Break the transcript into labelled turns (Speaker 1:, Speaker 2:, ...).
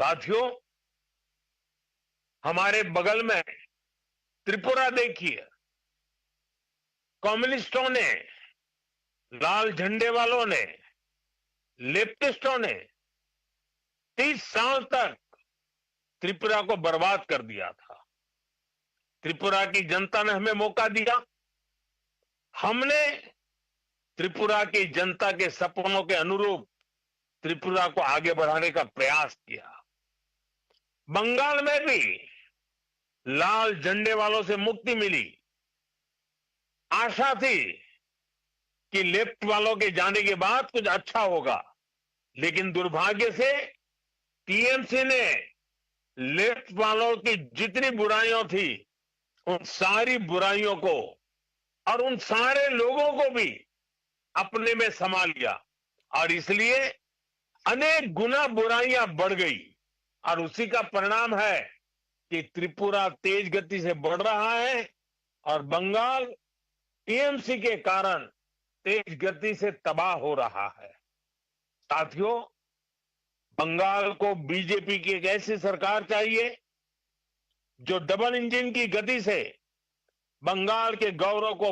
Speaker 1: साथियों, हमारे बगल में त्रिपुरा देखिए, कम्युनिस्टों ने, लाल झंडे वालों ने, लेफ्टिस्टों ने 30 साल तक त्रिपुरा को बर्बाद कर दिया था। त्रिपुरा की जनता ने हमें मौका दिया। हमने त्रिपुरा की जनता के सपनों के अनुरूप त्रिपुरा को आगे बढ़ाने का प्रयास किया। बंगाल में भी लाल झंडे वालों से मुक्ति मिली। आशा थी कि लेफ्ट वालों के जाने के बाद कुछ अच्छा होगा, लेकिन दुर्भाग्य से टीएमसी ने लेफ्ट वालों की जितनी बुराइयां थी, उन सारी बुराइयों को और उन सारे लोगों को भी अपने में समा लिया और इसलिए अनेक गुना बुराइयां बढ़ गई और उसी का परिणाम है कि त्रिपुरा तेज गति से बढ़ रहा है और बंगाल टीएमसी के कारण तेज गति से तबाह हो रहा है। साथियों, बंगाल को बीजेपी की एक ऐसी सरकार चाहिए जो डबल इंजन की गति से बंगाल के गौरव को